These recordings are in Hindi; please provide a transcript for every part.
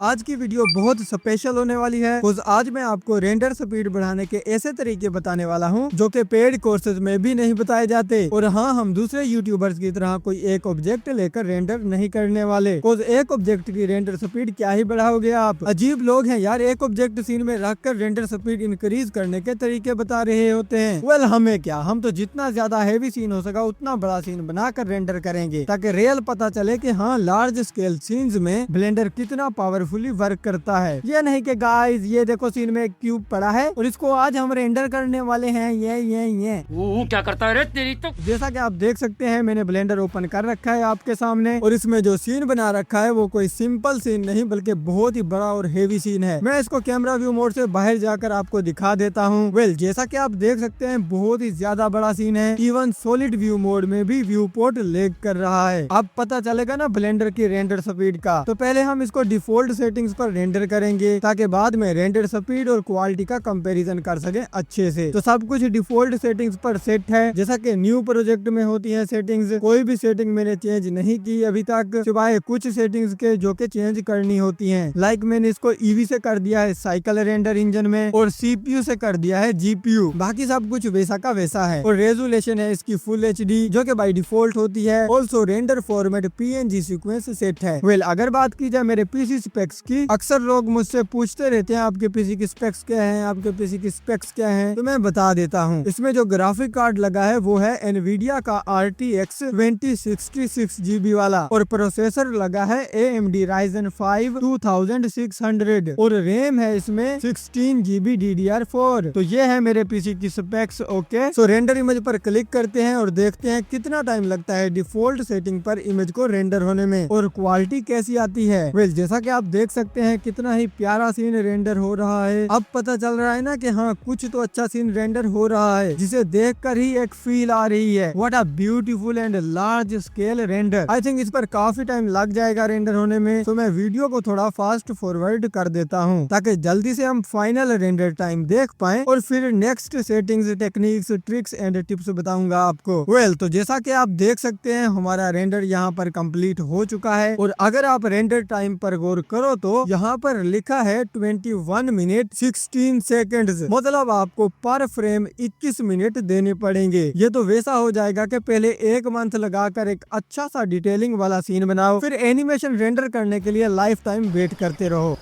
आज की वीडियो बहुत स्पेशल होने वाली है। आज मैं आपको रेंडर स्पीड बढ़ाने के ऐसे तरीके बताने वाला हूँ जो कि पेड कोर्सेज में भी नहीं बताए जाते। और हाँ, हम दूसरे यूट्यूबर्स की तरह कोई एक ऑब्जेक्ट लेकर रेंडर नहीं करने वाले। एक ऑब्जेक्ट की रेंडर स्पीड क्या ही बढ़ाओगे आप। अजीब लोग हैं यार, एक ऑब्जेक्ट सीन में रखकर रेंडर स्पीड इंक्रीज करने के तरीके बता रहे होते हैं। वेल हमें क्या, हम तो जितना ज्यादा हैवी सीन हो सका उतना बड़ा सीन बनाकर रेंडर करेंगे ताकि रियल पता चले कि हाँ, लार्ज स्केल सीन्स में ब्लेंडर कितना पावरफुली वर्क करता है। ये नहीं कि गाइस ये देखो सीन में एक क्यूब पड़ा है और इसको आज हम रेंडर करने वाले हैं। ये वो क्या करता है रे तेरी तो। जैसा कि आप देख सकते हैं, मैंने ब्लेंडर ओपन कर रखा है आपके सामने और इसमें जो सीन बना रखा है वो कोई सिंपल सीन नहीं बल्कि बहुत ही बड़ा और हेवी सीन है। मैं इसको कैमरा व्यू मोड से बाहर जाकर आपको दिखा देता हूँ। वेल जैसा कि आप देख सकते हैं, बहुत ही ज्यादा बड़ा सीन है। इवन सॉलिड व्यू मोड में भी व्यू पोर्ट लैग कर रहा है। अब पता चलेगा ना ब्लेंडर की रेंडर स्पीड का। तो पहले हम इसको डिफॉल्ट सेटिंग्स पर रेंडर करेंगे ताकि बाद में रेंडर स्पीड और क्वालिटी का कंपैरिजन कर सके अच्छे से। तो सब कुछ डिफॉल्ट सेटिंग्स पर सेट है, जैसा कि न्यू प्रोजेक्ट में होती है सेटिंग्स। कोई भी सेटिंग मैंने चेंज नहीं की अभी तक, सिवाय कुछ सेटिंग्स के जो कि चेंज करनी होती हैं। लाइक मैंने इसको ईवी से कर दिया है साइकिल रेंडर इंजन में और सीपीयू से कर दिया है जीपीयू। बाकी सब कुछ वैसा का वैसा है। और रेजोल्यूशन है इसकी फुल एचडी जो कि बाय डिफॉल्ट होती है। Also render format PNG sequence set है। वेल अगर बात की जाए मेरे पीसी स्पेक्स की, अक्सर लोग मुझसे पूछते रहते हैं आपके पीसी की स्पेक्स क्या है, आपके पीसी की स्पेक्स क्या है, तो मैं बता देता हूँ। इसमें जो ग्राफिक कार्ड लगा है वो है एनवीडिया का RTX 2066 GB वाला और प्रोसेसर लगा है AMD Ryzen 5 2600 और रैम है इसमें 16 GB DDR4। तो ये है मेरे पीसी की स्पेक्स। ओके, सो रेंडर इमेज पर क्लिक करते हैं और देखते हैं कितना टाइम लगता है डिफॉल्ट सेटिंग पर इमेज को रेंडर होने में और क्वालिटी कैसी आती है। वेल जैसा कि आप देख सकते हैं कितना ही प्यारा सीन रेंडर हो रहा है। अब पता चल रहा है ना कि हाँ, कुछ तो अच्छा सीन रेंडर हो रहा है जिसे देखकर ही एक फील आ रही है। What a beautiful and large scale render. I think इस पर काफी टाइम लग जाएगा रेंडर होने में, तो मैं वीडियो को थोड़ा फास्ट फॉरवर्ड कर देता हूँ ताकि जल्दी से हम फाइनल रेंडर टाइम देख पाए और फिर next settings, techniques, tricks and tips बताऊंगा आपको। वेल तो जैसा कि आप देख सकते हैं हमारा रेंडर यहाँ पर कंप्लीट हो चुका है और अगर आप रेंडर टाइम पर गौर करो तो यहाँ पर लिखा है 21 मिनट 16 सेकेंड्स। मतलब आपको पर फ्रेम 21 मिनट देने पड़ेंगे। ये तो वैसा हो जाएगा कि पहले एक मंथ लगाकर एक अच्छा सा डिटेलिंग वाला सीन बनाओ, फिर एनिमेशन रेंडर करने के लिए लाइफ टाइम वेट करते रहो।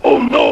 Oh no!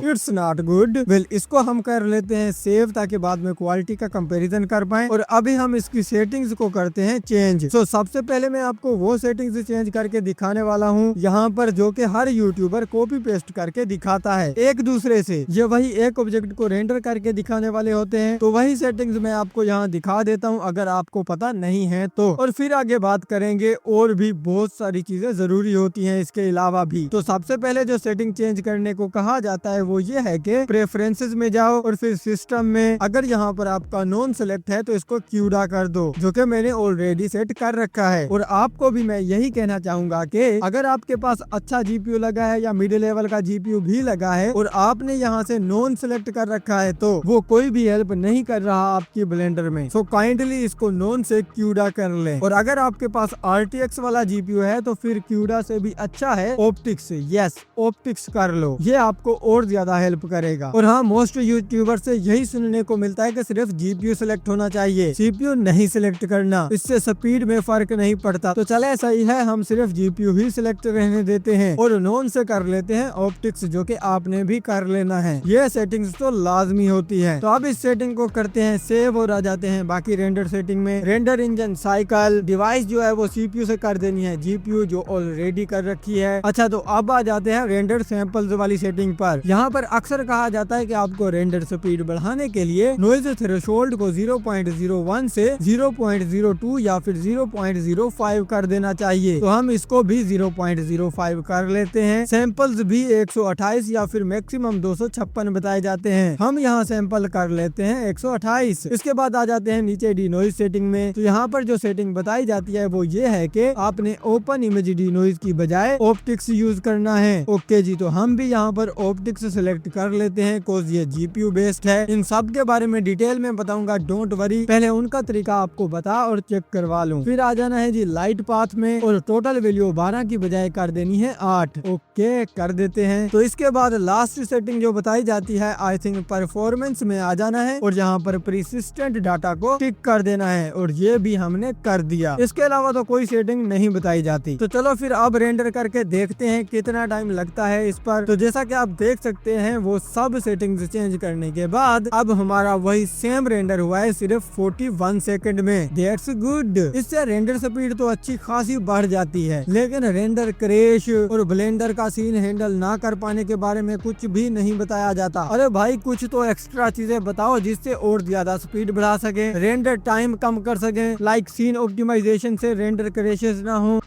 It's not good. Well इसको हम कर लेते हैं सेव ताकि बाद में क्वालिटी का कंपैरिजन कर पाए। और अभी हम इसकी सेटिंग्स को करते हैं चेंज। सो सबसे पहले मैं आपको वो सेटिंग्स चेंज करके दिखाने वाला हूँ यहाँ पर जो कि हर यूट्यूबर कॉपी पेस्ट करके दिखाता है एक दूसरे से। ये वही एक ऑब्जेक्ट को रेंडर करके दिखाने वाले होते हैं। तो वही सेटिंग्स मैं आपको यहाँ दिखा देता हूँ अगर आपको पता नहीं है तो। और फिर आगे बात करेंगे, और भी बहुत सारी चीजें जरूरी होती है इसके अलावा भी। तो सबसे पहले जो सेटिंग चेंज करने को कहा जाता है वो ये है कि प्रेफरेंसेस में जाओ और फिर सिस्टम में अगर यहाँ पर आपका नॉन सेलेक्ट है तो इसको क्यूडा कर दो, जो कि मैंने ऑलरेडी सेट कर रखा है। और आपको भी मैं यही कहना चाहूंगा कि अगर आपके पास अच्छा जीपीयू लगा है या मिड लेवल का जीपीयू भी लगा है और आपने यहाँ से नॉन सेलेक्ट कर रखा है तो वो कोई भी हेल्प नहीं कर रहा आपकी ब्लेंडर में। सो काइंडली इसको नॉन से क्यूडा कर ले। और अगर आपके पास RTX वाला जीपीयू है तो फिर क्यूडा से भी अच्छा है ऑप्टिक्स। यस, ऑप्टिक्स कर लो, ये आपको और ज्यादा हेल्प करेगा। और हाँ, मोस्ट यूट्यूबर से यही सुनने को मिलता है कि सिर्फ जीपीयू सिलेक्ट होना चाहिए, सीपीयू नहीं सिलेक्ट करना, इससे स्पीड में फर्क नहीं पड़ता। तो चले सही है, हम सिर्फ जीपीयू ही सिलेक्ट रहने देते हैं और नॉन से कर लेते हैं ऑप्टिक्स, जो कि आपने भी कर लेना है। ये सेटिंग्स तो लाजमी होती है। तो अब इस सेटिंग को करते हैं सेव और आ जाते हैं बाकी रेंडर सेटिंग में। रेंडर इंजन, साइकिल, डिवाइस जो है वो सीपीयू से कर देनी है, जीपीयू जो ऑलरेडी कर रखी है। अच्छा, तो अब आ जाते हैं रेंडर सैंपल्स वाली सेटिंग पर। यहाँ पर अक्सर कहा जाता है कि आपको रेंडर स्पीड बढ़ाने के लिए नॉइज थ्रेशोल्ड को 0.01 से 0.02 या फिर 0.05 कर देना चाहिए। तो हम इसको भी 0.05 कर लेते हैं। सैंपल्स भी 128 या फिर मैक्सिमम 256 बताए जाते हैं। हम यहाँ सैंपल कर लेते हैं 128। इसके बाद आ जाते हैं नीचे डिनोइज सेटिंग में। तो यहाँ पर जो सेटिंग बताई जाती है वो ये है कि आपने ओपन इमेज डिनोइज की बजाय ऑप्टिक्स यूज करना है। ओके जी, तो हम भी यहाँ पर ऑप्टिक्स सिलेक्ट कर लेते हैं कोज ये GPU बेस्ड है। इन सब के बारे में डिटेल में बताऊंगा, डोंट वरी, पहले उनका तरीका आपको बता और चेक करवा लूं। फिर आ जाना है जी लाइट पाथ में और टोटल वैल्यू 12 की बजाय कर देनी है 8। ओके कर देते हैं। तो इसके बाद लास्ट सेटिंग जो बताई जाती है आई थिंक परफॉर्मेंस में आ जाना है और यहाँ पर परसिस्टेंट डाटा को टिक कर देना है और ये भी हमने कर दिया। इसके अलावा तो कोई सेटिंग नहीं बताई जाती। तो चलो फिर अब रेंडर करके देखते हैं कितना टाइम लगता है इस पर। तो जैसा कि आप देख सकते हैं वो सब सेटिंग्स चेंज करने के बाद अब हमारा वही सेम रेंडर हुआ है सिर्फ 41 सेकंड में। That's good. इससे रेंडर स्पीड तो अच्छी खासी बढ़ जाती है, लेकिन रेंडर क्रैश और ब्लेंडर का सीन हैंडल ना कर पाने के बारे में कुछ भी नहीं बताया जाता। अरे भाई कुछ तो एक्स्ट्रा चीजें बताओ जिससे और ज्यादा स्पीड बढ़ा सके, रेंडर टाइम कम कर सके, लाइक सीन ऑप्टिमाइजेशन से रेंडर क्रैशेस ना हो।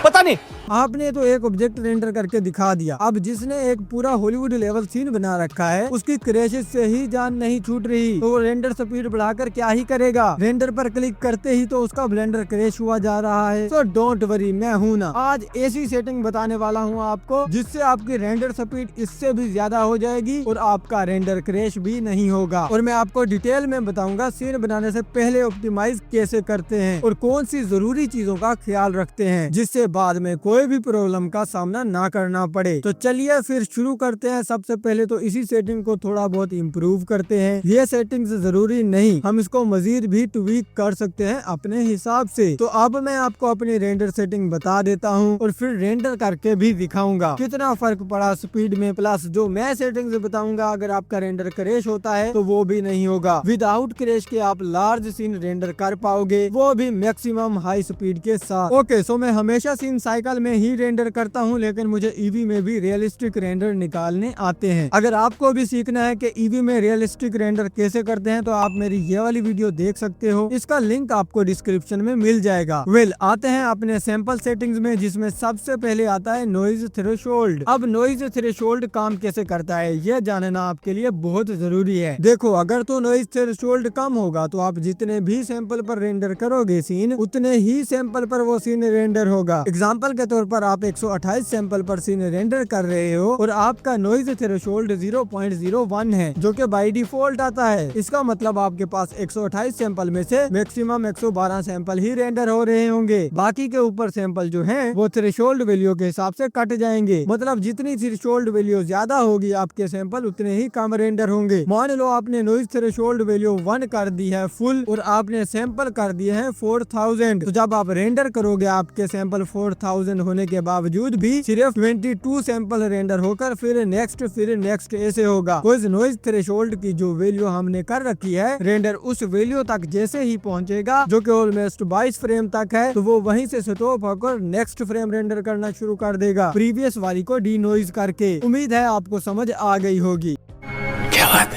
पता नहीं। आपने तो एक ऑब्जेक्ट रेंडर करके दिखा दिया, अब जिसने एक पूरा हॉलीवुड लेवल सीन बना रखा है उसकी क्रैशेस से ही जान नहीं छूट रही, तो वो रेंडर स्पीड बढ़ाकर क्या ही करेगा। रेंडर पर क्लिक करते ही तो उसका ब्लेंडर क्रैश हुआ जा रहा है। तो डोंट वरी, मैं हूँ ना, आज ऐसी सेटिंग बताने वाला हूँ आपको जिससे आपकी रेंडर स्पीड इससे भी ज्यादा हो जाएगी और आपका रेंडर क्रैश भी नहीं होगा। और मैं आपको डिटेल में बताऊंगा सीन बनाने से पहले ऑप्टिमाइज कैसे करते हैं और कौन सी जरूरी चीजों का ख्याल रखते हैं जिससे बाद में कोई भी प्रॉब्लम का सामना ना करना पड़े। तो चलिए फिर शुरू करते हैं। सबसे पहले तो इसी सेटिंग को थोड़ा बहुत इम्प्रूव करते हैं। ये सेटिंग्स जरूरी नहीं, हम इसको मजीद भी ट्वीक कर सकते हैं अपने हिसाब से। तो अब मैं आपको अपनी रेंडर सेटिंग बता देता हूँ और फिर रेंडर करके भी दिखाऊंगा कितना फर्क पड़ा स्पीड में। प्लस जो मैं सेटिंग्स बताऊंगा अगर आपका रेंडर क्रैश होता है तो वो भी नहीं होगा। विदाउट क्रैश के आप लार्ज सीन रेंडर कर पाओगे, वो भी मैक्सिमम हाई स्पीड के साथ। ओके सो मैं हमेशा सीन साइकिल में ही रेंडर करता हूं, लेकिन मुझे ईवी में भी रियलिस्टिक रेंडर निकालने आते हैं। अगर आपको भी सीखना है कि ईवी में रियलिस्टिक रेंडर कैसे करते हैं तो आप मेरी ये वाली वीडियो देख सकते हो, इसका लिंक आपको डिस्क्रिप्शन में मिल जाएगा। आते हैं अपने सैंपल सेटिंग्स में, जिसमें सबसे पहले आता है नॉइज थ्रेशोल्ड। अब नॉइज थ्रेशोल्ड काम कैसे करता है ये जानना आपके लिए बहुत जरूरी है। देखो अगर तो नॉइज थ्रेशोल्ड कम होगा तो आप जितने भी सैंपल पर रेंडर करोगे सीन, उतने ही सैंपल पर वो सीन रेंडर होगा। एग्जाम्पल के तौर पर आप 128 सैंपल पर सीन रेंडर कर रहे हो और आपका नॉइज थ्रेशोल्ड 0.01 है, जो कि बाय डिफॉल्ट आता है। इसका मतलब आपके पास 128 सैंपल में से मैक्सिमम 112 सैंपल ही रेंडर हो रहे होंगे। बाकी के ऊपर सैंपल जो हैं वो थ्रेशोल्ड वैल्यू के हिसाब से कट जाएंगे। मतलब जितनी थ्रेशोल्ड वैल्यू ज्यादा होगी आपके सैंपल उतने ही कम रेंडर होंगे। मान लो आपने नॉइज थ्रेशोल्ड वैल्यू 1 कर दी है फुल और आपने सैंपल कर दिए हैं 4000, तो जब आप रेंडर करोगे आपके सैंपल 4000 होने के बावजूद भी सिर्फ 22 सैंपल रेंडर होकर फिर नेक्स्ट ऐसे होगा। नॉइज थ्रेशोल्ड की जो वैल्यू हमने कर रखी है रेंडर, उस वैल्यू तक जैसे ही पहुंचेगा जो कि ऑलमोस्ट 22 फ्रेम तक है, तो वो वहीं से स्टॉप होकर नेक्स्ट फ्रेम रेंडर करना शुरू कर देगा प्रीवियस वाली को डी नॉइज करके। उम्मीद है आपको समझ आ गई होगी।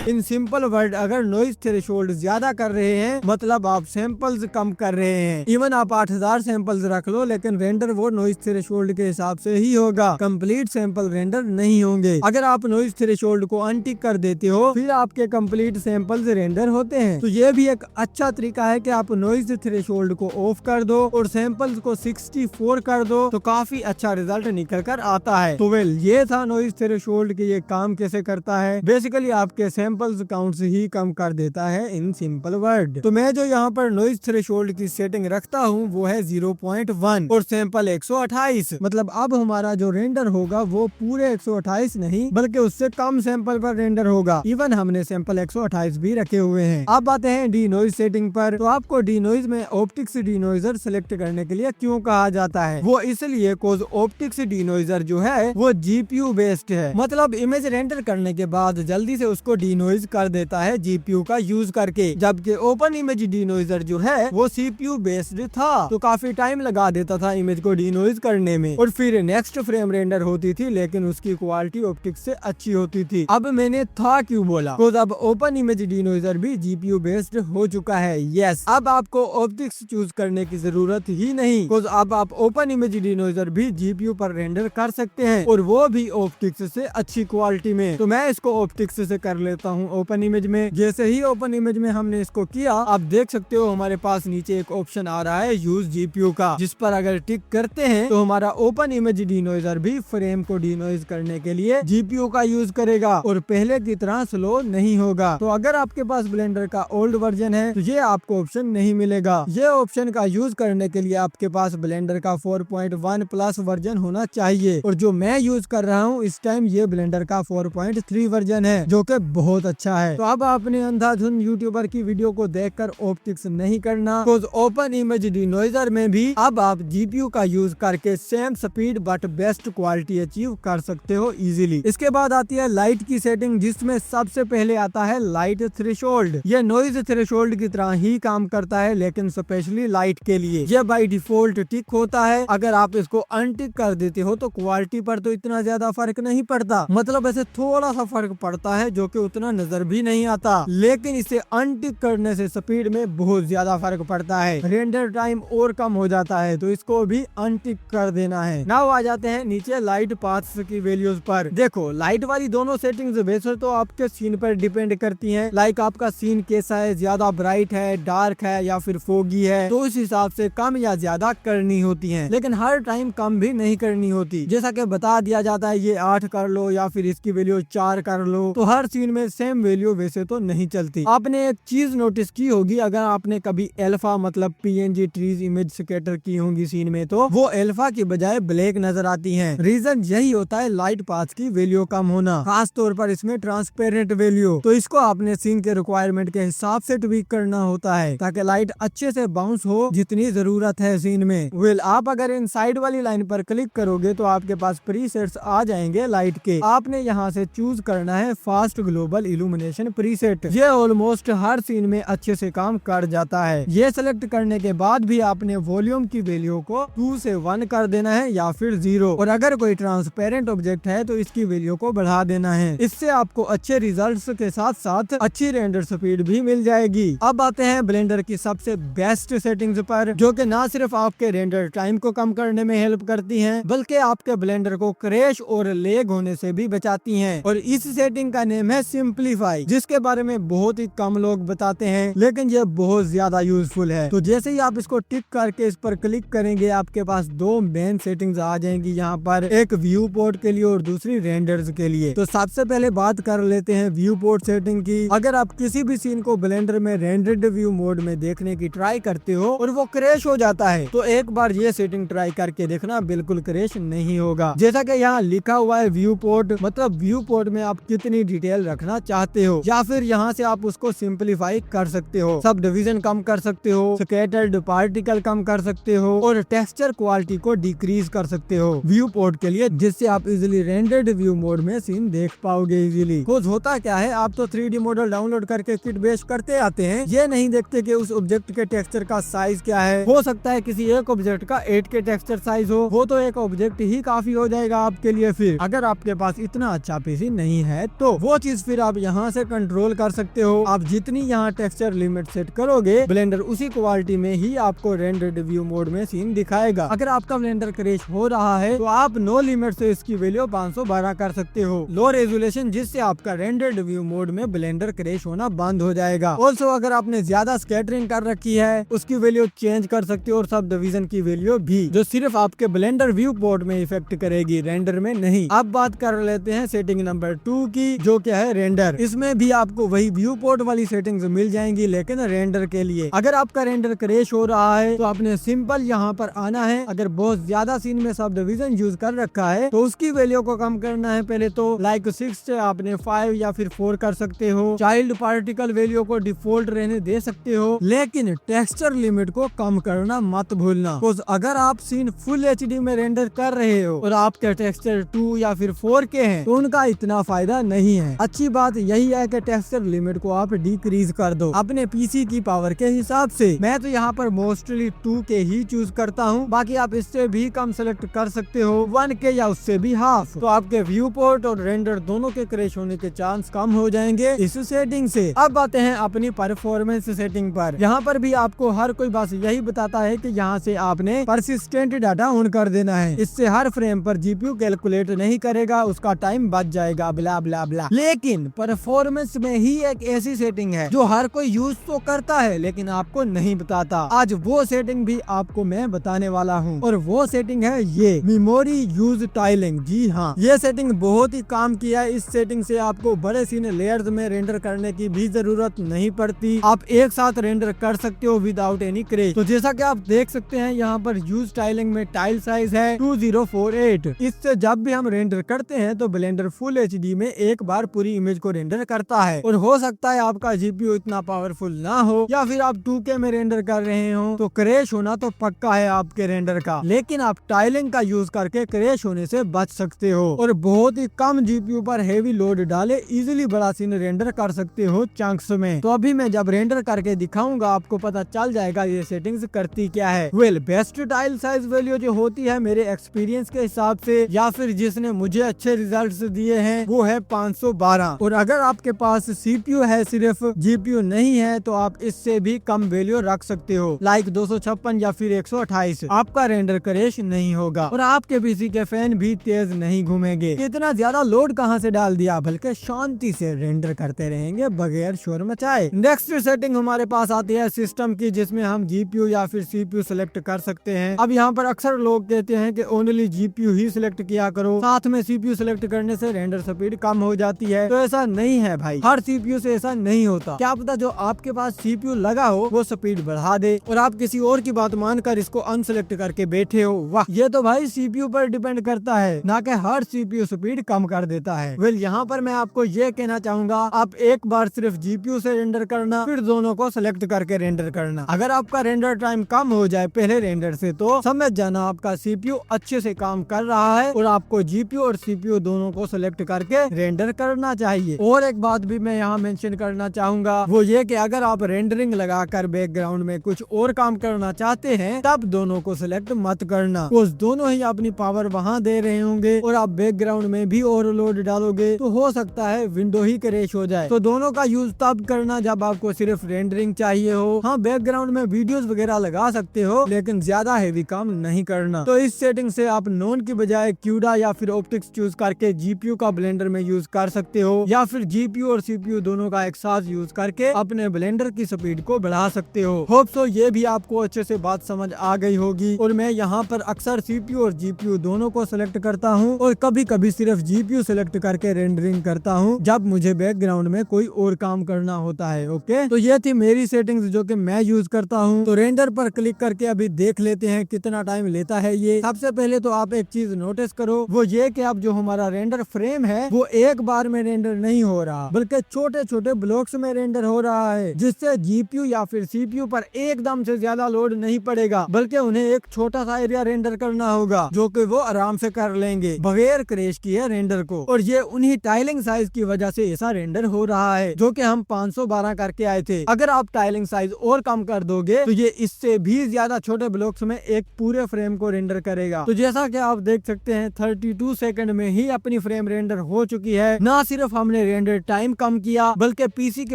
इन सिंपल वर्ड, अगर नॉइज थ्रेशोल्ड ज्यादा कर रहे हैं मतलब आप सैंपल्स कम कर रहे हैं। इवन आप 8000 सैंपल्स रख लो लेकिन रेंडर वो नॉइज थ्रेशोल्ड के हिसाब से ही होगा, कंप्लीट सैंपल रेंडर नहीं होंगे। अगर आप नॉइज थ्रेशोल्ड को अनटिक कर देते हो फिर आपके कंप्लीट सैंपल्स रेंडर होते हैं। तो ये भी एक अच्छा तरीका है कि आप नॉइज थ्रेशोल्ड को ऑफ कर दो और सैंपल्स को 64 कर दो, तो काफी अच्छा रिजल्ट निकल कर आता है। तो ये था नॉइज थ्रेशोल्ड के ये काम कैसे करता है। बेसिकली आपके सैंपल्स काउंट ही कम कर देता है इन सिंपल वर्ड। तो मैं जो यहाँ पर नॉइज थ्रेशोल्ड की सेटिंग रखता हूँ वो है 0.1 और सैंपल 128। मतलब अब हमारा जो रेंडर होगा वो पूरे 128 नहीं बल्कि उससे कम सैंपल पर रेंडर होगा। इवन हमने सैंपल 128 भी रखे हुए हैं। अब आते हैं डी नॉइज सेटिंग पर। तो आपको डी नॉइज में ऑप्टिक्स डी नॉइजर सिलेक्ट करने के लिए क्यों कहा जाता है, वो इसलिए कोज ऑप्टिक्स डी नॉइजर जो है वो GPU बेस्ड है। मतलब इमेज रेंडर करने के बाद जल्दी से उसको डी नॉइज कर देता है GPU का यूज करके, जबकि ओपन इमेज डी नॉइजर जो है वो CPU बेस्ड था, तो काफी टाइम लगा देता था इमेज को डी नॉइज करने में और फिर नेक्स्ट फ्रेम रेंडर होती थी लेकिन उसकी क्वालिटी ऑप्टिक्स से अच्छी होती थी। अब मैंने था क्यों बोला, तो अब ओपन इमेज डी नॉइजर भी GPU बेस्ड हो चुका है। यस, अब आपको ऑप्टिक्स चूज करने की जरूरत ही नहीं, अब आप ओपन इमेज डी नॉइजर भी GPU पर रेंडर कर सकते हैं और वो भी ऑप्टिक्स से अच्छी क्वालिटी में। तो मैं इसको ऑप्टिक्स से कर लेता हूँ ओपन इमेज में। जैसे ही ओपन इमेज में हमने इसको किया, आप देख सकते हो हमारे पास नीचे एक ऑप्शन आ रहा है यूज जीपीयू का, जिस पर अगर टिक करते हैं तो हमारा ओपन इमेज डिनोइजर भी फ्रेम को डिनोइज करने के लिए जीपीयू का यूज करेगा और पहले की तरह स्लो नहीं होगा। तो अगर आपके पास ब्लेंडर का ओल्ड वर्जन है तो ये आपको ऑप्शन नहीं मिलेगा। ये ऑप्शन का यूज करने के लिए आपके पास ब्लेंडर का 4.1 प्लस वर्जन होना चाहिए, और जो मैं यूज कर रहा हूँ इस टाइम ये ब्लेंडर का 4.3 वर्जन है, जो कि बहुत अच्छा है। तो अब आपने अंधाधुन यूट्यूबर की वीडियो को देखकर ऑप्टिक्स नहीं करना, बिकॉज ओपन इमेज डिनोइजर में भी अब आप जीपीयू का यूज करके same speed but best quality achieve कर सकते हो इजीली। इसके बाद आती है लाइट की सेटिंग, जिसमें सबसे पहले आता है लाइट थ्रेशोल्ड। ये नॉइज थ्रेशोल्ड की तरह ही काम करता है, लेकिन स्पेशली लाइट के लिए। ये बाय डिफॉल्ट टिक होता है। अगर आप इसको अनटिक कर देते हो तो क्वालिटी पर तो इतना ज्यादा फर्क नहीं पड़ता, मतलब ऐसे थोड़ा सा फर्क पड़ता है जो कि उतना नजर भी नहीं आता, लेकिन इसे अनटिक करने से स्पीड में बहुत ज्यादा फर्क पड़ता है, रेंडर टाइम और कम हो जाता है। तो इसको भी अनटिक कर देना है। नाउ आ जाते हैं नीचे लाइट पाथ्स की वैल्यूज पर। देखो लाइट वाली दोनों सेटिंग्स वैसे तो आपके सीन पर डिपेंड करती हैं, लाइक आपका सीन कैसा है, ज्यादा ब्राइट है, डार्क है या फिर फोगी है, तो उस हिसाब से कम या ज्यादा करनी होती है, लेकिन हर टाइम कम भी नहीं करनी होती। जैसा कि बता दिया जाता है ये 8 कर लो या फिर इसकी वैल्यू 4 कर लो, तो हर सीन में सेम वैल्यू वैसे तो नहीं चलती। आपने एक चीज नोटिस की होगी, अगर आपने कभी एल्फा मतलब पीएनजी ट्रीज इमेज स्कैटर की होंगी सीन में, तो वो एल्फा की बजाय ब्लैक नजर आती है। रीजन यही होता है लाइट पाथ की वैल्यू कम होना, खास तौर पर इसमें ट्रांसपेरेंट वैल्यू। तो इसको आपने सीन के रिक्वायरमेंट के हिसाब से ट्वीक करना होता है ताकि लाइट अच्छे से बाउंस हो जितनी जरूरत है सीन में। आप अगर इन साइड वाली लाइन पर क्लिक करोगे तो आपके पास प्रीसेट्स आ जाएंगे लाइट के। आपने यहाँ से चूज करना है फास्ट ग्लोबल इल्यूमिनेशन प्रीसेट। ये ऑलमोस्ट हर सीन में अच्छे से काम कर जाता है। ये सेलेक्ट करने के बाद भी आपने वॉल्यूम की वैल्यू को 2 से 1 कर देना है या फिर 0, और अगर कोई ट्रांसपेरेंट ऑब्जेक्ट है तो इसकी वैल्यू को बढ़ा देना है। इससे आपको अच्छे रिजल्ट्स के साथ साथ अच्छी रेंडर स्पीड भी मिल जाएगी। अब आते हैं ब्लेंडर की सबसे बेस्ट सेटिंग्स पर, जो कि ना सिर्फ आपके रेंडर टाइम को कम करने में हेल्प करती हैं, बल्कि आपके ब्लेंडर को क्रैश और लेग होने से भी बचाती हैं। और इस सेटिंग का नेम है सिंप्लीफाई, जिसके बारे में बहुत ही कम लोग बताते हैं, लेकिन ये बहुत ज्यादा यूजफुल है। तो जैसे ही आप इसको टिक करके इस पर क्लिक करेंगे, आपके पास 2 मेन सेटिंग्स आ जाएंगी यहाँ पर, एक व्यू पोर्ट के लिए और दूसरी रेंडर्स के लिए। तो सबसे पहले बात कर लेते हैं व्यू पोर्ट सेटिंग की। अगर आप किसी भी सीन को ब्लेंडर में रेंडर्ड व्यू मोड में देखने की ट्राई करते हो और वो क्रैश हो जाता है, तो एक बार ये सेटिंग ट्राई करके देखना, बिल्कुल क्रैश नहीं होगा। जैसा कि यहाँ लिखा हुआ है व्यू पोर्ट, मतलब व्यू पोर्ट में आप कितनी डिटेल रखना चाहते हो, या फिर यहाँ से आप उसको सिंप्लीफाई कर सकते हो, सब डिवीजन कम कर सकते हो, स्कैटर्ड पार्टिकल कम कर सकते हो और टेक्सचर क्वालिटी को डिक्रीज कर सकते हो व्यू पोर्ट के लिए, जिससे आप इजिली रेंडर्ड व्यू मोड में सीन देख पाओगे इजिली। कुछ होता क्या है, आप तो 3D मॉडल डाउनलोड करके किट बेस करते आते हैं, ये नहीं देखते कि उस ऑब्जेक्ट के टेक्सचर का साइज क्या है। हो सकता है किसी एक ऑब्जेक्ट का 8K टेक्सचर साइज हो, वो तो एक ऑब्जेक्ट ही काफी हो जाएगा आपके लिए। फिर अगर आपके पास इतना अच्छा पीसी नहीं है तो वो चीज फिर आप यहाँ से कंट्रोल कर सकते हो। आप जितनी यहाँ टेक्सचर लिमिट सेट करोगे, ब्लेंडर उसी क्वालिटी में ही आपको रेंडर्ड व्यू मोड में सीन दिखाएगा। अगर आपका ब्लेंडर क्रैश हो रहा है तो आप नो लिमिट से इसकी वैल्यू 512 कर सकते हो, लो रेजोल्यूशन, जिससे आपका रेंडर्ड व्यू मोड में ब्लेंडर क्रैश होना बंद हो जाएगा। ऑल्सो अगर आपने ज्यादा स्कैटरिंग कर रखी है, उसकी वैल्यू चेंज कर सकते हो, और सब डिवीजन की वैल्यू भी, जो सिर्फ आपके ब्लेंडर व्यू पोर्ट में इफेक्ट करेगी, रेंडर में नहीं। अब बात कर लेते हैं सेटिंग नंबर 2 की, जो क्या है रेंडर। इसमें भी आपको वही व्यू पोर्ट वाली सेटिंग्स मिल जाएंगी, लेकिन रेंडर के लिए। अगर आपका रेंडर क्रैश हो रहा है तो आपने सिंपल यहाँ पर आना है। अगर बहुत ज्यादा सीन में सब डिवीजन यूज कर रखा है तो उसकी वैल्यू को कम करना है। पहले तो लाइक 6 से आपने 5 या फिर 4 कर सकते हो। चाइल्ड पार्टिकल वैल्यू को डिफॉल्ट रहने दे सकते हो, लेकिन टेक्सचर लिमिट को कम करना मत भूलना। अगर आप सीन फुल HD में रेंडर कर रहे हो और आपके टेक्सचर 2 या फिर 4K हैं, तो उनका इतना फायदा नहीं है। अच्छी बात यही है कि टेक्सचर लिमिट को आप डिक्रीज कर दो अपने पीसी की पावर के हिसाब से। मैं तो यहाँ पर मोस्टली 2K ही चूज करता हूँ, बाकी आप इससे भी कम सेलेक्ट कर सकते हो, 1K या उससे भी हाफ। तो आपके व्यू पोर्ट और रेंडर दोनों के क्रैश होने के चांस कम हो जाएंगे इस सेटिंग से। अब आते हैं अपनी परफॉर्मेंस सेटिंग पर। यहाँ पर भी आपको हर कोई बस यही बताता है कि यहाँ से आपने परसिस्टेंट डाटा ऑन कर देना है। इससे हर फ्रेम पर जीपीयू कैलकुलेट नहीं करेगा, उसका टाइम बच जाएगा, ब्ला ब्ला ब्ला। लेकिन लेकिन परफॉर्मेंस में ही एक ऐसी सेटिंग है जो हर कोई यूज तो करता है लेकिन आपको नहीं बताता। आज वो सेटिंग भी आपको मैं बताने वाला हूँ और वो सेटिंग है ये मेमोरी यूज टाइलिंग। जी हाँ, ये सेटिंग बहुत ही काम किया है। इस सेटिंग से आपको बड़े सीन लेयर्स में रेंडर करने की भी जरूरत नहीं पड़ती। आप एक साथ रेंडर कर सकते हो विदाउट एनी क्रैश। तो जैसा कि आप देख सकते हैं यहाँ पर यूज टाइलिंग में टाइल साइज है 2048। इससे जब भी हम रेंडर करते हैं तो ब्लेंडर फुल एचडी में एक बार पूरी इमेज को रेंडर करता है। और हो सकता है आपका जीपीयू इतना पावरफुल ना हो या फिर आप 2K में रेंडर कर रहे हो तो क्रैश होना तो पक्का है आपके रेंडर का, लेकिन आप टाइलिंग का यूज करके क्रैश होने से बच सकते हो और बहुत ही कम जीपीयू पर हेवी लोड डाले इजिली बड़ा सीन रेंडर कर सकते हो चंक्स में। तो अभी मैं जब रेंडर करके दिखाऊंगा आपको पता चल जाएगा ये सेटिंग्स करती क्या है। बेस्ट टाइल साइज वैल्यू जो होती है मेरे एक्सपीरियंस के हिसाब से या फिर जिसने मुझे अच्छे रिजल्ट्स दिए हैं वो है 512। और अगर आपके पास सीपीयू है सिर्फ जीपीयू नहीं है तो आप इससे भी कम वैल्यू रख सकते हो, लाइक 256 या फिर 128। आपका रेंडर क्रैश नहीं होगा और आपके पीसी के फैन भी तेज नहीं घूमेंगे। इतना ज्यादा लोड कहाँ से डाल दिया, बल्कि शांति से रेंडर करते रहेंगे बगैर शोर मचाए। नेक्स्ट सेटिंग हमारे पास आती है सिस्टम की, जिसमें हम जीपीयू या फिर सीपीयू सिलेक्ट कर सकते हैं। अब यहाँ पर अक्सर लोग कहते हैं कि ओनली जीपीयू ही सिलेक्ट किया करो, साथ में सीपीयू सिलेक्ट करने से रेंडर स्पीड कम हो जाती है। तो ऐसा नहीं है भाई, हर सीपीयू से ऐसा नहीं होता। क्या पता जो आपके पास सीपीयू लगा हो वो स्पीड बढ़ा दे और आप किसी और की बात मानकर इसको अनसिलेक्ट करके बैठे हो। वाह, ये तो भाई सीपीयू पर डिपेंड करता है, ना कि हर सीपीयू स्पीड कम कर देता है। यहाँ पर मैं आपको ये कहना चाहूंगा, आप एक बार सिर्फ जीपीयू से रेंडर करना, फिर दोनों को सिलेक्ट करके रेंडर करना। अगर आपका रेंडर टाइम कम हो जाए पहले रेंडर से तो समझ जाना आपका सीपीयू अच्छे से काम कर रहा है और आपको जीपीयू और सीपीयू दोनों को सिलेक्ट करके रेंडर करना चाहिए। और एक बात भी मैं यहाँ मेंशन करना चाहूंगा, वो ये कि अगर आप रेंडरिंग लगाकर बैकग्राउंड में कुछ और काम करना चाहते हैं तब दोनों को सिलेक्ट मत करना, दोनों ही अपनी पावर वहाँ दे रहे होंगे और आप बैकग्राउंड में भी ओवरलोड डालोगे तो हो सकता है विंडो ही क्रैश हो जाए। तो दोनों का यूज तब करना जब आपको सिर्फ रेंडरिंग चाहिए हो। हाँ, बैकग्राउंड में वीडियोस वगैरह लगा सकते हो लेकिन ज्यादा हेवी काम नहीं करना। तो इस सेटिंग से आप नॉन की बजाय क्यूडा या फिर ऑप्टिक्स चूज करके जीपीयू का ब्लेंडर में यूज कर सकते हो या फिर जीपीयू और सीपीयू दोनों का एक साथ यूज करके अपने ब्लेंडर की स्पीड को बढ़ा सकते हो। होप सो ये भी आपको अच्छे से बात समझ आ गई होगी। और मैं यहाँ पर अक्सर सीपीयू और जीपीयू दोनों को सिलेक्ट करता हूँ और कभी कभी सिर्फ जीपीयू सिलेक्ट करके रेंडरिंग करता हूँ जब मुझे बैकग्राउंड में कोई और काम करना होता है। ओके, तो ये थी मेरी सेटिंग्स जो कि मैं यूज करता हूँ। तो रेंडर पर क्लिक करके अभी देख लेते हैं कितना टाइम लेता है ये। सबसे पहले तो आप एक चीज नोटिस करो, वो ये कि अब जो हमारा रेंडर फ्रेम है वो एक बार में रेंडर नहीं हो रहा बल्कि छोटे छोटे ब्लॉक्स में रेंडर हो रहा है, जिससे जीपीयू या फिर सीपीयू पर एकदम से ज्यादा लोड नहीं पड़ेगा बल्कि उन्हें एक छोटा सा एरिया रेंडर करना होगा जो कि वो आराम से कर लेंगे बगैर क्रैश किए रेंडर को। और ये उन्हीं टाइलिंग साइज की वजह से ऐसा रेंडर हो रहा है जो कि हम 512 करके आए थे। अगर आप टाइलिंग साइज और कम कर दोगे तो ये इससे भी ज्यादा छोटे ब्लॉक्स में एक पूरे फ्रेम को रेंडर करेगा। तो जैसा कि आप देख सकते हैं 32 सेकंड में ही अपनी फ्रेम रेंडर हो चुकी है। ना सिर्फ हमने रेंडर टाइम कम किया बल्कि पीसी के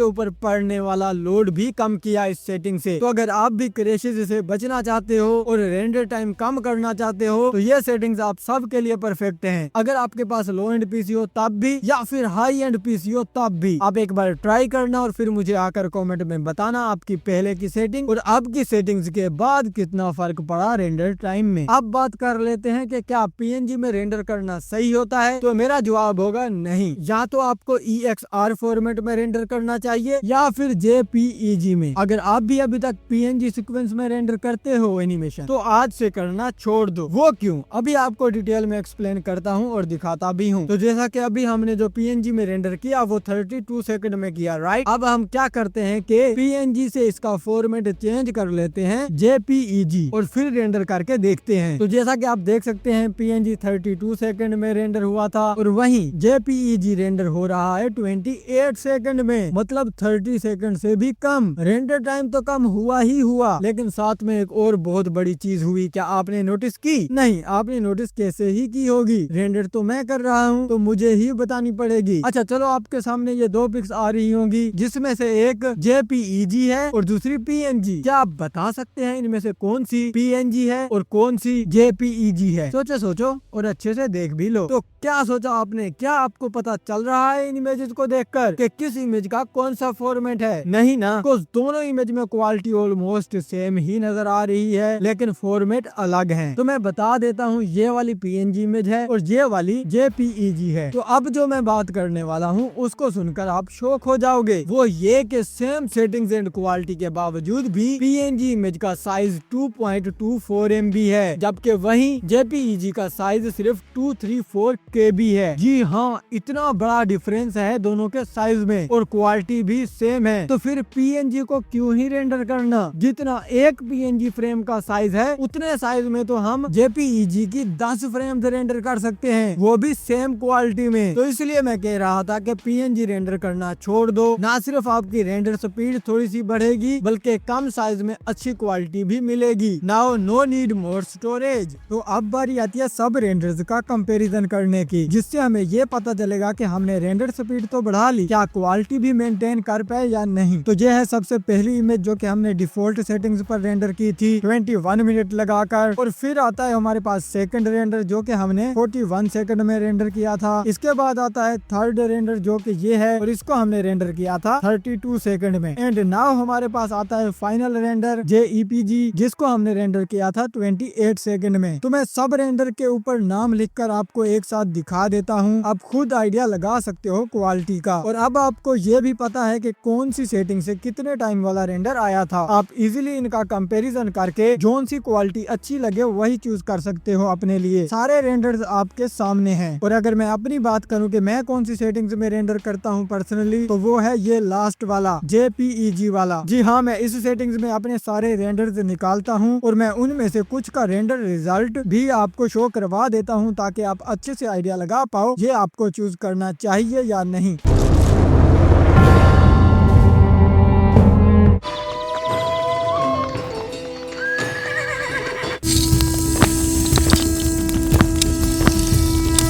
ऊपर पड़ने वाला लोड भी कम किया इस सेटिंग से। तो अगर आप भी क्रैशेस से बचना चाहते हो और रेंडर टाइम कम करना चाहते हो तो ये सेटिंग्स आप सब के लिए परफेक्ट हैं। अगर आपके पास लो एंड पीसी हो तब भी या फिर हाई एंड पीसी हो तब भी आप एक बार ट्राई करना और फिर मुझे आकर कमेंट में बताना आपकी पहले की सेटिंग और अब की सेटिंग्स के बाद कितना फर्क पड़ा रेंडर टाइम में। अब बात कर लेते हैं कि क्या पीएनजी में रेंडर करना सही होता है। तो मेरा जवाब होगा नहीं। या तो आपको EXR फॉर्मेट में रेंडर करना चाहिए या फिर JPEG में। अगर आप भी अभी तक पीएनजी सीक्वेंस में रेंडर करते हो एनिमेशन तो आज से करना छोड़ दो। वो क्यों, अभी आपको डिटेल में एक्सप्लेन करता हूँ और दिखाता भी हूँ। तो जैसा कि अभी हमने जो पीएनजी में रेंडर किया वो 32 सेकंड में किया, राइट। अब हम क्या करते हैं कि पीएनजी से इसका फॉर्मेट चेंज कर लेते हैं JPEG और फिर रेंडर करके देखते हैं। तो जैसा कि आप देख सकते हैं पीएनजी 32 सेकंड में रेंडर हुआ था और वहीं JPEG रेंडर हो रहा है 28 सेकंड में, मतलब 30 सेकंड से भी कम। रेंडर टाइम तो कम हुआ ही हुआ, लेकिन साथ में एक और बहुत बड़ी चीज हुई। क्या आपने नोटिस की? नहीं, आपने नोटिस कैसे ही की होगी, रेंडर तो मैं कर रहा हूँ तो मुझे ही बतानी पड़ेगी। अच्छा चलो, आपके सामने ये दो पिक्स आ रही होंगी जिसमें से एक JPEG है और दूसरी PNG। क्या आप बता सकते हैं इनमें से कौन सी PNG है और कौन सी JPEG है? सोचो और अच्छे से देख भी लो। तो क्या सोचा आपने? क्या आपको पता चल रहा रहा है इन इमेजेस को देखकर कि किस इमेज का कौन सा फॉर्मेट है? नहीं ना, कुछ दोनों इमेज में क्वालिटी ऑलमोस्ट सेम ही नजर आ रही है, लेकिन फॉर्मेट अलग है। तो मैं बता देता हूँ, ये वाली PNG इमेज है और ये वाली JPEG है। तो अब जो मैं बात करने वाला हूँ उसको सुनकर आप शॉक हो जाओगे। वो ये कि सेम सेटिंग्स एंड क्वालिटी के बावजूद भी PNG इमेज का साइज 2.24 MB है, जबकि वहीं JPEG का साइज सिर्फ 234 KB है। जी हाँ, इतना बड़ा डिफरेंस है दोनों के साइज में और क्वालिटी भी सेम है। तो फिर PNG को क्यों ही रेंडर करना? जितना एक PNG फ्रेम का साइज है उतने साइज में तो हम JPEG की 10 फ्रेम रेंडर कर सकते हैं, वो भी सेम क्वालिटी में। तो इसलिए मैं कह रहा था कि PNG रेंडर करना छोड़ दो। ना सिर्फ आपकी रेंडर स्पीड थोड़ी सी बढ़ेगी बल्कि कम साइज में अच्छी क्वालिटी भी मिलेगी। Now no need more storage. तो अब बारी आती है सब रेंडर्स का कंपैरिजन करने की, जिससे हमें ये पता चलेगा कि हमने रेंडर स्पीड तो बढ़ा ली, क्या क्वालिटी भी मेंटेन कर पाए या नहीं। तो ये है सबसे पहली इमेज जो कि हमने डिफॉल्ट सेटिंग्स पर रेंडर की थी 21 मिनट लगाकर। और फिर आता है हमारे पास सेकंड रेंडर जो कि हमने 41 सेकंड में रेंडर किया था। इसके बाद आता है थर्ड रेंडर जो कि ये है और इसको हमने रेंडर किया था 32 सेकंड में। एंड नाउ हमारे पास आता है फाइनल रेंडर JPEG जिसको हमने रेंडर किया था 28 सेकंड में। तो मैं सब रेंडर के ऊपर नाम लिखकर आपको एक साथ दिखा देता हूँ, आप खुद आइडिया लगा सकते हो क्वालिटी का। और अब आपको ये भी पता है कि कौन सी सेटिंग से कितने टाइम वाला रेंडर आया था। आप इजीली इनका कंपैरिजन करके जोन सी क्वालिटी अच्छी लगे वही चूज कर सकते हो अपने लिए। सारे रेंडर्स आपके सामने हैं। और अगर मैं अपनी बात करूं कि मैं कौन सी सेटिंग्स में रेंडर करता हूं पर्सनली, तो वो है ये लास्ट वाला JPEG वाला। जी हाँ, मैं इस सेटिंग्स में अपने सारे रेंडर्स निकालता हूं और मैं उनमें से कुछ का रेंडर रिजल्ट भी आपको शो करवा देता हूं ताकि आप अच्छे से आइडिया लगा पाओ ये आपको चूज करना चाहिए या नहीं।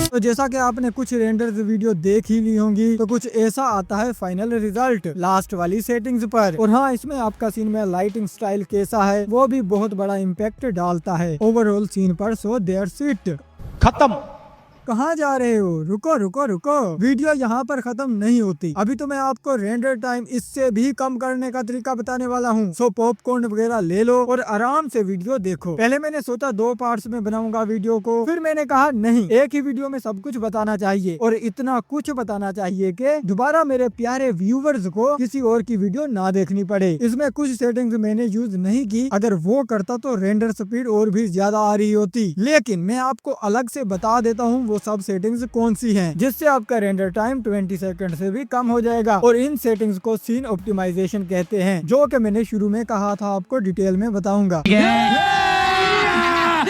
तो जैसा कि आपने कुछ रेंडर्स वीडियो देख ही ली होंगी, तो कुछ ऐसा आता है फाइनल रिजल्ट लास्ट वाली सेटिंग्स पर। और हाँ, इसमें आपका सीन में लाइटिंग स्टाइल कैसा है वो भी बहुत बड़ा इम्पैक्ट डालता है ओवरऑल सीन पर। So that's it. खत्म। कहाँ जा रहे हो? रुको रुको रुको, वीडियो यहाँ पर खत्म नहीं होती। अभी तो मैं आपको रेंडर टाइम इससे भी कम करने का तरीका बताने वाला हूँ। सो पॉपकॉर्न वगैरह ले लो और आराम से वीडियो देखो। पहले मैंने सोचा 2 पार्ट्स में बनाऊंगा वीडियो को, फिर मैंने कहा नहीं, एक ही वीडियो में सब कुछ बताना चाहिए और इतना कुछ बताना चाहिए कि दोबारा मेरे प्यारे व्यूवर्स को किसी और की वीडियो ना देखनी पड़े। इसमें कुछ सेटिंग्स मैंने यूज नहीं की, अगर वो करता तो रेंडर स्पीड और भी ज्यादा आ रही होती। लेकिन मैं आपको अलग से बता देता हूँ सब सेटिंग्स कौन सी हैं, जिससे आपका रेंडर टाइम 20 सेकंड से भी कम हो जाएगा। और इन सेटिंग्स को सीन ऑप्टिमाइजेशन कहते हैं, जो कि मैंने शुरू में कहा था, आपको डिटेल में बताऊंगा।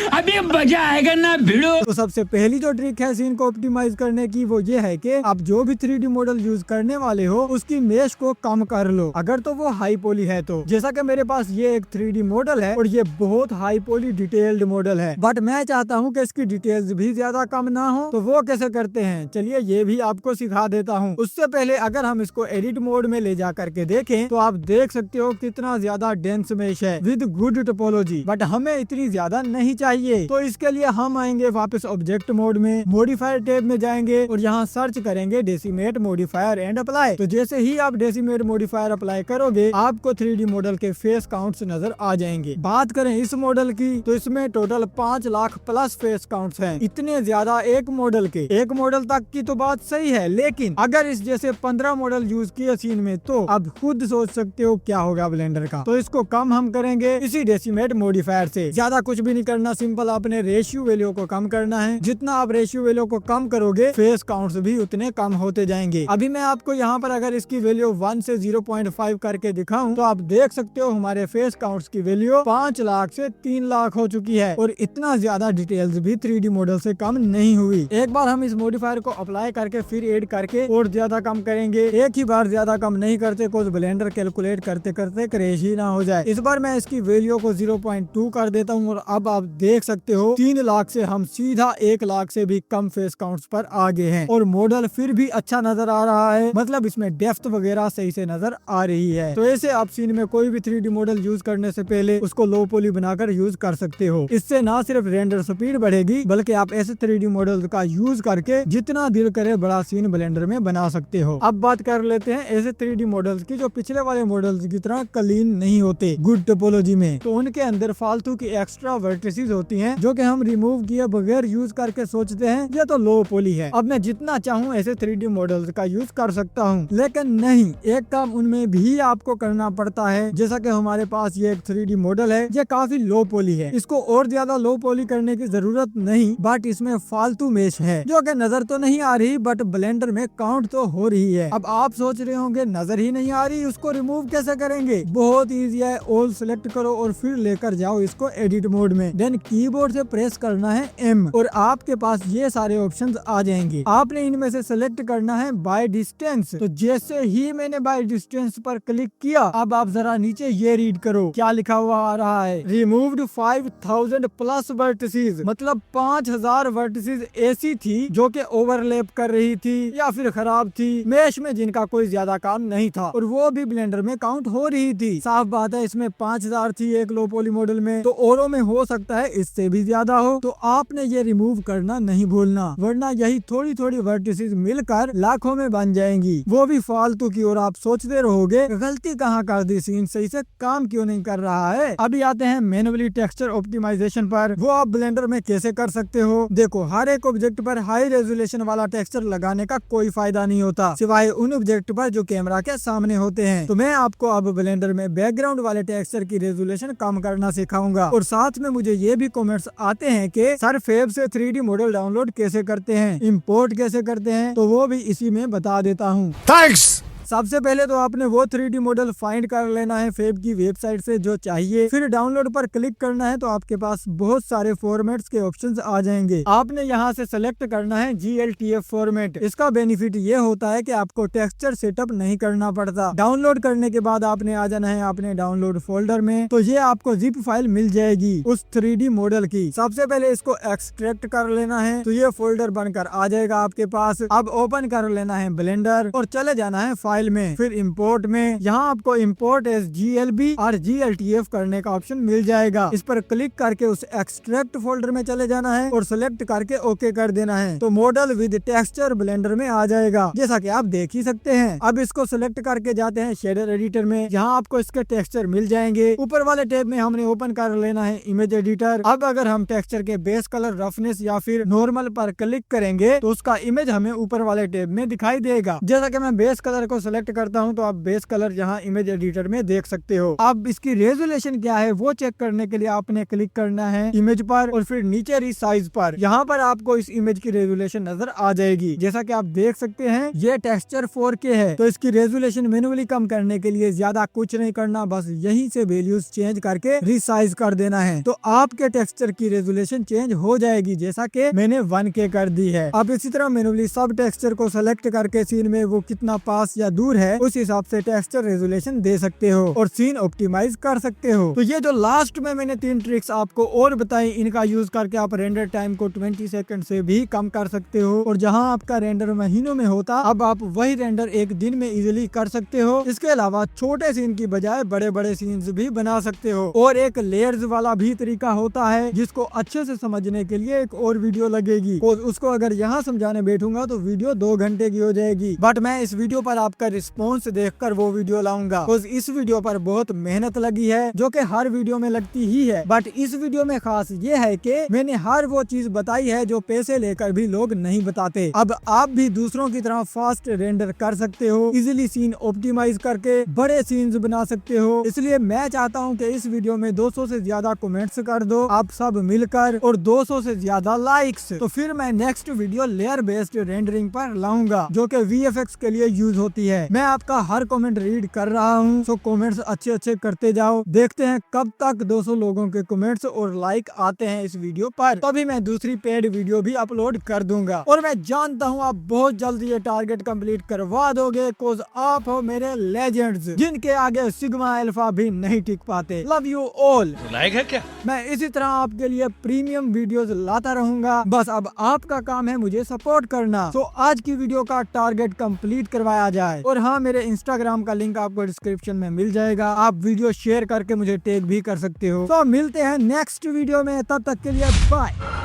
अभी मजा आएगा ना भिड़ो। तो सबसे पहली जो ट्रिक है सीन को ऑप्टिमाइज करने की वो ये है कि आप जो भी 3D मॉडल यूज करने वाले हो उसकी मेश को कम कर लो, अगर तो वो हाई पॉली है तो। जैसा कि मेरे पास ये एक 3D मॉडल है और ये बहुत हाई पॉली डिटेल्ड मॉडल है, बट मैं चाहता हूँ कि इसकी डिटेल्स भी ज्यादा कम ना हो। तो वो कैसे करते हैं, चलिए ये भी आपको सिखा देता हूँ। उससे पहले अगर हम इसको एडिट मोड में ले जा करके देखें तो आप देख सकते हो कितना ज्यादा डेंस मेश है विद गुड टोपोलॉजी, बट हमें इतनी ज्यादा नहीं चाहिए। तो इसके लिए हम आएंगे वापस ऑब्जेक्ट मोड में, मॉडिफायर टैब में जाएंगे और यहाँ सर्च करेंगे डेसिमेट मॉडिफायर एंड अप्लाई। तो जैसे ही आप डेसिमेट मॉडिफायर अप्लाई करोगे आपको 3D मॉडल के फेस काउंट्स नजर आ जाएंगे। बात करें इस मॉडल की तो इसमें total 5 lakh plus face counts हैं। इतने ज्यादा एक मॉडल के। एक मॉडल तक की तो बात सही है, लेकिन अगर इस जैसे 15 मॉडल यूज किए सीन में तो अब खुद सोच सकते हो क्या होगा ब्लेंडर का। तो इसको कम हम करेंगे इसी डेसिमेट मॉडिफायर से। ज्यादा कुछ भी नहीं करना, सिंपल आपने रेशियो वैल्यू को कम करना है। जितना आप रेशियो वैल्यू को कम करोगे फेस काउंट्स भी उतने कम होते जाएंगे। अभी मैं आपको यहाँ पर अगर इसकी वैल्यू 1 से 0.5 करके दिखाऊं तो आप देख सकते हो हमारे फेस काउंट्स की वैल्यू 5 लाख से 3 लाख हो चुकी है और इतना ज्यादा डिटेल्स भी 3D मॉडल से कम नहीं हुई। एक बार हम इस मॉडिफायर को अप्लाई करके फिर एड करके और ज्यादा कम करेंगे। एक ही बार ज्यादा कम नहीं करते, कुछ ब्लेंडर कैलकुलेट करते करते क्रेश ही ना हो जाए। इस बार मैं इसकी वैल्यू को 0.2 कर देता हूँ और अब आप देख सकते सकते हो 3 लाख से हम सीधा 1 लाख से भी कम फेस काउंट्स पर आगे हैं और मॉडल फिर भी अच्छा नजर आ रहा है, मतलब इसमें डेप्थ वगैरह सही से नजर आ रही है। तो ऐसे आप सीन में कोई भी 3D मॉडल यूज करने से पहले उसको लो पॉली बनाकर यूज कर सकते हो। इससे ना सिर्फ रेंडर स्पीड बढ़ेगी बल्कि आप ऐसे 3D मॉडल का यूज करके जितना दिल करे बड़ा सीन ब्लेंडर में बना सकते हो। अब बात कर लेते हैं ऐसे 3D मॉडल्स की जो पिछले वाले मॉडल्स की तरह क्लीन नहीं होते गुड टोपोलॉजी में। तो उनके अंदर फालतू की एक्स्ट्रा वर्टिसेस होती हैं जो कि हम रिमूव किए बगैर यूज करके सोचते हैं ये तो लो पॉली है, अब मैं जितना चाहूँ ऐसे 3D मॉडल्स का यूज कर सकता हूँ। लेकिन नहीं, एक काम उनमें भी आपको करना पड़ता है। जैसा कि हमारे पास ये एक 3D मॉडल है, ये काफी लो पॉली है, इसको और ज्यादा लो पॉली करने की जरूरत नहीं, बट इसमें फालतू मेश है जो कि नजर तो नहीं आ रही बट ब्लेंडर में काउंट तो हो रही है। अब आप सोच रहे होंगे नजर ही नहीं आ रही, उसको रिमूव कैसे करेंगे? बहुत इजी है, ऑल सेलेक्ट करो और फिर लेकर जाओ इसको एडिट मोड में। देन कीबोर्ड से प्रेस करना है M और आपके पास ये सारे ऑप्शंस आ जाएंगे। आपने इनमें से सेलेक्ट करना है बाय डिस्टेंस। तो जैसे ही मैंने बाय डिस्टेंस पर क्लिक किया, अब आप जरा नीचे ये रीड करो क्या लिखा हुआ आ रहा है, रिमूव्ड 5000 प्लस वर्टिसेस, मतलब 5000 वर्टिसेस ऐसी थी जो कि ओवरलैप कर रही थी या फिर खराब थी, मैश में जिनका कोई ज्यादा काम नहीं था और वो भी ब्लेंडर में काउंट हो रही थी। साफ बात है इसमें 5000 थी एक लो पॉली मॉडल में, तो औरों में हो सकता है इससे भी ज्यादा हो। तो आपने ये रिमूव करना नहीं भूलना, वरना यही थोड़ी थोड़ी वर्टिसेस मिलकर लाखों में बन जाएंगी, वो भी फालतू की। और आप सोचते रहोगे गलती कहाँ कर दी, सीन सही से काम क्यों नहीं कर रहा है। अभी आते हैं मैन्युअली टेक्सचर ऑप्टिमाइजेशन पर, वो आप ब्लेंडर में कैसे कर सकते हो। देखो हर एक ऑब्जेक्ट पर हाई रेजोल्यूशन वाला टेक्सचर लगाने का कोई फायदा नहीं होता सिवाय उन ऑब्जेक्ट पर जो कैमरा के सामने होते हैं। तो मैं आपको अब ब्लेंडर में बैकग्राउंड वाले टेक्सचर की रेजोल्यूशन कम करना सिखाऊंगा। और साथ में मुझे ये भी कमेंट्स आते हैं कि सर फेब से 3D मॉडल डाउनलोड कैसे करते हैं, इंपोर्ट कैसे करते हैं, तो वो भी इसी में बता देता हूँ। थैंक्स। सबसे पहले तो आपने वो 3D मॉडल फाइंड कर लेना है फेब की वेबसाइट से जो चाहिए, फिर डाउनलोड पर क्लिक करना है तो आपके पास बहुत सारे फॉर्मेट्स के ऑप्शंस आ जाएंगे। आपने यहाँ से सेलेक्ट करना है GLTF फॉर्मेट। इसका बेनिफिट ये होता है कि आपको टेक्सचर सेटअप नहीं करना पड़ता। डाउनलोड करने के बाद आपने आ जाना है अपने डाउनलोड फोल्डर में, तो ये आपको जिप फाइल मिल जाएगी उस 3D मॉडल की। सबसे पहले इसको एक्सट्रैक्ट कर लेना है तो ये फोल्डर बनकर आ जाएगा आपके पास। अब ओपन कर लेना है ब्लेंडर और चले जाना है फाइल में, फिर इंपोर्ट में। यहाँ आपको इंपोर्ट एज GLB और GLTF करने का ऑप्शन मिल जाएगा। इस पर क्लिक करके उस एक्सट्रैक्ट फोल्डर में चले जाना है और सिलेक्ट करके ओके कर देना है, तो मॉडल विद टेक्सचर ब्लेंडर में आ जाएगा जैसा कि आप देख ही सकते हैं। अब इसको सिलेक्ट करके जाते हैं शेडर एडिटर में, यहाँ आपको इसके टेक्सचर मिल जाएंगे। ऊपर वाले टैब में हमने ओपन कर लेना है इमेज एडिटर। अब अगर हम टेक्सचर के बेस कलर, रफनेस या फिर नॉर्मल पर क्लिक करेंगे तो उसका इमेज हमें ऊपर वाले टैब में दिखाई देगा। जैसा कि मैं बेस कलर को सिलेक्ट करता हूं तो आप बेस कलर यहाँ इमेज एडिटर में देख सकते हो। अब इसकी रेजोल्यूशन क्या है वो चेक करने के लिए आपने क्लिक करना है इमेज पर और फिर नीचे रिसाइज पर। यहाँ पर आपको इस इमेज की रेजोल्यूशन नजर आ जाएगी। जैसा कि आप देख सकते हैं ये टेक्सचर 4K है, तो इसकी रेजोल्यूशन मैन्युअली कम करने के लिए ज्यादा कुछ नहीं करना, बस यहीं से वैल्यूज चेंज करके रिसाइज कर देना है, तो आपके टेक्सचर की रेजोल्यूशन चेंज हो जाएगी जैसा कि मैंने 1K कर दी है। अब इसी तरह मैन्युअली सब टेक्सचर को सेलेक्ट करके सीन में वो कितना पास या दूर है उस हिसाब से टेक्सचर रेजोल्यूशन दे सकते हो और सीन ऑप्टिमाइज कर सकते हो। तो ये जो लास्ट में मैंने 3 ट्रिक्स आपको और बताई, इनका यूज करके आप रेंडर टाइम को 20 सेकंड से भी कम कर सकते हो और जहां आपका रेंडर महीनों में होता अब आप वही रेंडर एक दिन में इजीली कर सकते हो। इसके अलावा छोटे सीन की बजाय बड़े बड़े सीन्स भी बना सकते हो। और एक लेयर्स वाला भी तरीका होता है जिसको अच्छे से समझने के लिए एक और वीडियो लगेगी, और उसको अगर यहाँ समझाने बैठूंगा तो वीडियो 2 घंटे की हो जाएगी। बट मैं इस वीडियो पर आपका रिस्पॉन्स देखकर वो वीडियो लाऊंगा। इस वीडियो पर बहुत मेहनत लगी है जो कि हर वीडियो में लगती ही है, बट इस वीडियो में खास ये है कि मैंने हर वो चीज बताई है जो पैसे लेकर भी लोग नहीं बताते। अब आप भी दूसरों की तरह फास्ट रेंडर कर सकते हो, इजीली सीन ऑप्टिमाइज करके बड़े सीन्स बना सकते हो। इसलिए मैं चाहता हूँ कि इस वीडियो में 200 से ज्यादा कमेंट्स कर दो आप सब मिलकर और 200 से ज्यादा लाइक्स, तो फिर मैं next video layer based rendering पर लाऊंगा जो कि VFX के लिए यूज होती है। है। मैं आपका हर कमेंट रीड कर रहा हूँ, सो कमेंट्स अच्छे अच्छे करते जाओ। देखते हैं कब तक 200 लोगों के कमेंट्स और लाइक आते हैं इस वीडियो पर, तभी मैं दूसरी पेड वीडियो भी अपलोड कर दूंगा। और मैं जानता हूँ आप बहुत जल्दी ये टारगेट कंप्लीट करवा दोगे, कोज आप हो मेरे लेजेंड्स जिनके आगे सिग्मा अल्फा भी नहीं टिक पाते। Love you all. लायक है क्या? मैं इसी तरह आपके लिए प्रीमियम वीडियोस लाता रहूंगा, बस अब आपका काम है मुझे सपोर्ट करना। तो आज की वीडियो का टारगेट कंप्लीट करवाया जाए। और हाँ, मेरे इंस्टाग्राम का लिंक आपको डिस्क्रिप्शन में मिल जाएगा, आप वीडियो शेयर करके मुझे टैग भी कर सकते हो। तो मिलते हैं नेक्स्ट वीडियो में, तब तक के लिए बाय।